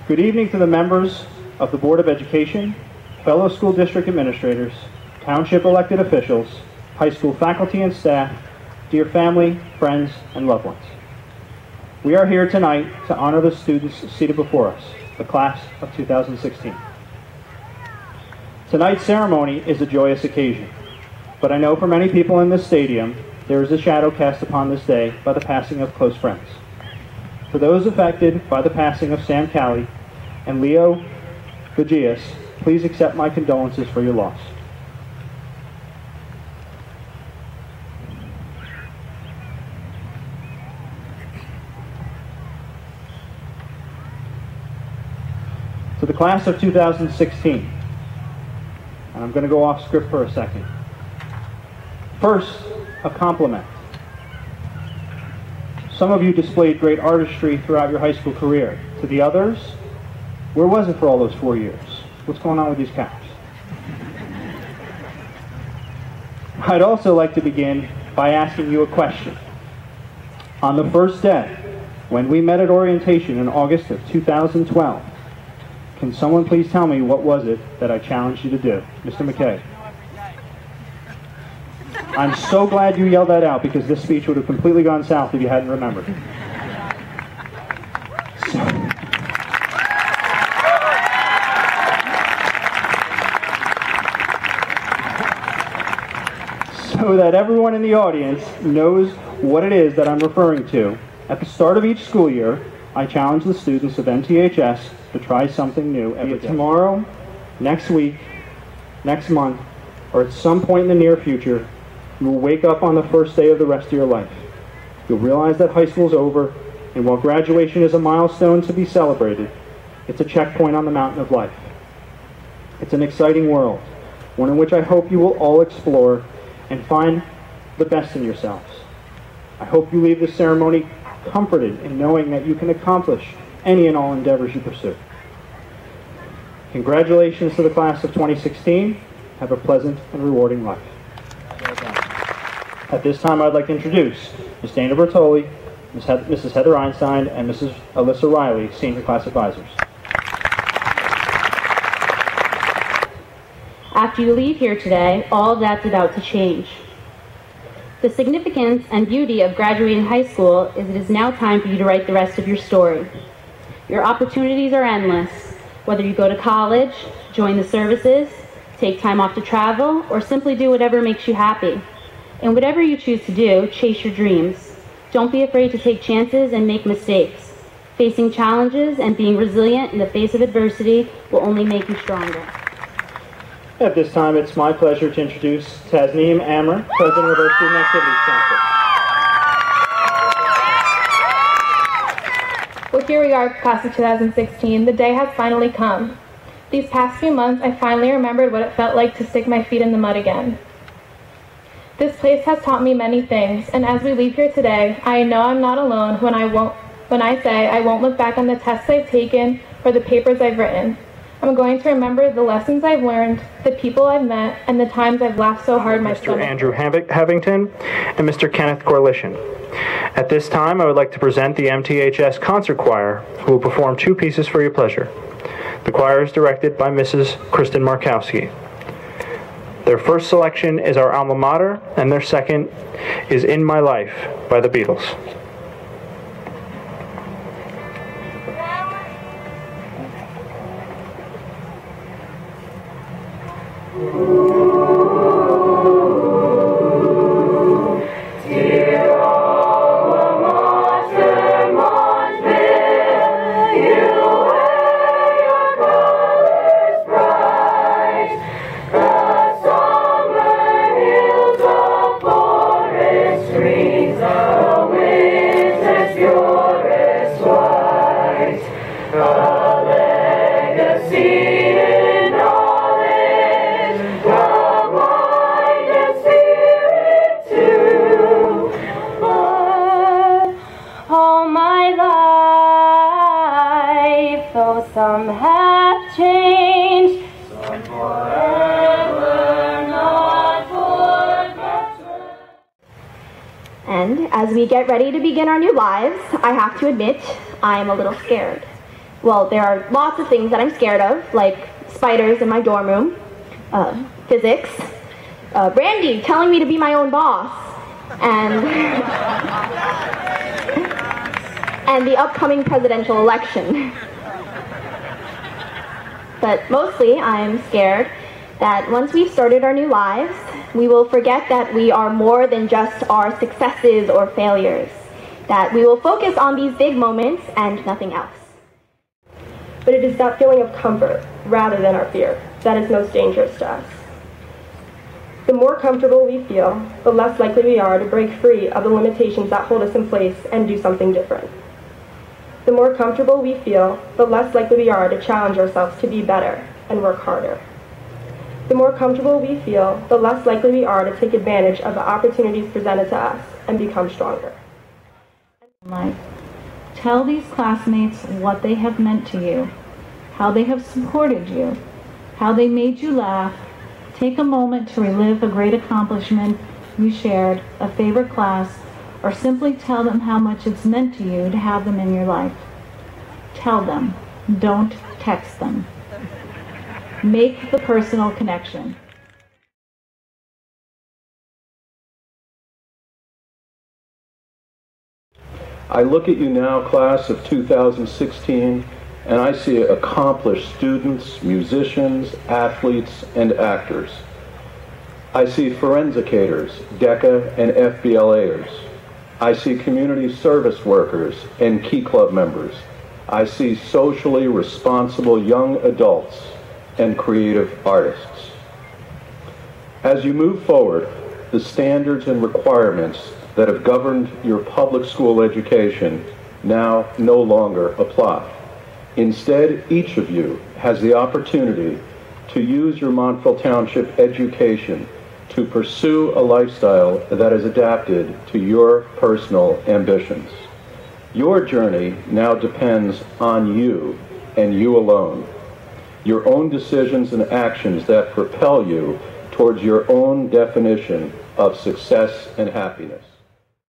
Good evening to the members of the Board of Education, fellow school district administrators, township elected officials, high school faculty and staff, dear family, friends, and loved ones. We are here tonight to honor the students seated before us, the class of 2016. Tonight's ceremony is a joyous occasion, but I know for many people in this stadium, there is a shadow cast upon this day by the passing of close friends. For those affected by the passing of Sam Calley and Leo Gagias, please accept my condolences for your loss. To the class of 2016, and I'm going to go off script for a second. First, a compliment. Some of you displayed great artistry throughout your high school career. To the others, where was it for all those 4 years? What's going on with these caps? I'd also like to begin by asking you a question. On the first day, when we met at orientation in August of 2012, can someone please tell me what was it that I challenged you to do? Mr. McKay. I'm so glad you yelled that out, because this speech would have completely gone south if you hadn't remembered. So that everyone in the audience knows what it is that I'm referring to, at the start of each school year, I challenge the students of MTHS to try something new every day. Tomorrow, next week, next month, or at some point in the near future, you will wake up on the first day of the rest of your life. You'll realize that high school's over, and while graduation is a milestone to be celebrated, it's a checkpoint on the mountain of life. It's an exciting world, one in which I hope you will all explore and find the best in yourselves. I hope you leave this ceremony comforted in knowing that you can accomplish any and all endeavors you pursue. Congratulations to the class of 2016. Have a pleasant and rewarding life. At this time, I'd like to introduce Ms. Dana Bertoli, Mrs. Heather Einstein, and Mrs. Alyssa Riley, senior class advisors. After you leave here today, all of that's about to change. The significance and beauty of graduating high school is it is now time for you to write the rest of your story. Your opportunities are endless, whether you go to college, join the services, take time off to travel, or simply do whatever makes you happy. And whatever you choose to do, chase your dreams. Don't be afraid to take chances and make mistakes. Facing challenges and being resilient in the face of adversity will only make you stronger. At this time, it's my pleasure to introduce Tasneem Amr, President of our Student Activities Council. Well, here we are, class of 2016. The day has finally come. These past few months, I finally remembered what it felt like to stick my feet in the mud again. This place has taught me many things, and as we leave here today, I know I'm not alone when I say I won't look back on the tests I've taken or the papers I've written. I'm going to remember the lessons I've learned, the people I've met, and the times I've laughed so hard my stomach. Mr. Andrew Havington and Mr. Kenneth Corlition. At this time, I would like to present the MTHS Concert Choir, who will perform 2 pieces for your pleasure. The choir is directed by Mrs. Kristen Markowski. Their first selection is our alma mater, and their second is In My Life by the Beatles. Some have changed, some forever not forgotten. And as we get ready to begin our new lives, I have to admit, I am a little scared. Well, there are lots of things that I'm scared of, like spiders in my dorm room, physics, Brandy telling me to be my own boss, and and the upcoming presidential election. But mostly, I'm scared that once we've started our new lives, we will forget that we are more than just our successes or failures, that we will focus on these big moments and nothing else. But it is that feeling of comfort, rather than our fear, that is most dangerous to us. The more comfortable we feel, the less likely we are to break free of the limitations that hold us in place and do something different. The more comfortable we feel, the less likely we are to challenge ourselves to be better and work harder. The more comfortable we feel, the less likely we are to take advantage of the opportunities presented to us and become stronger. Tell these classmates what they have meant to you, how they have supported you, how they made you laugh. Take a moment to relive a great accomplishment you shared, a favorite class, or simply tell them how much it's meant to you to have them in your life. Tell them, don't text them. Make the personal connection. I look at you now, class of 2016, and I see accomplished students, musicians, athletes, and actors. I see forensicators, DECA, and FBLAers. I see community service workers and Key Club members. I see socially responsible young adults and creative artists. As you move forward, the standards and requirements that have governed your public school education now no longer apply. Instead, each of you has the opportunity to use your Montville Township education to pursue a lifestyle that is adapted to your personal ambitions. Your journey now depends on you and you alone. Your own decisions and actions that propel you towards your own definition of success and happiness.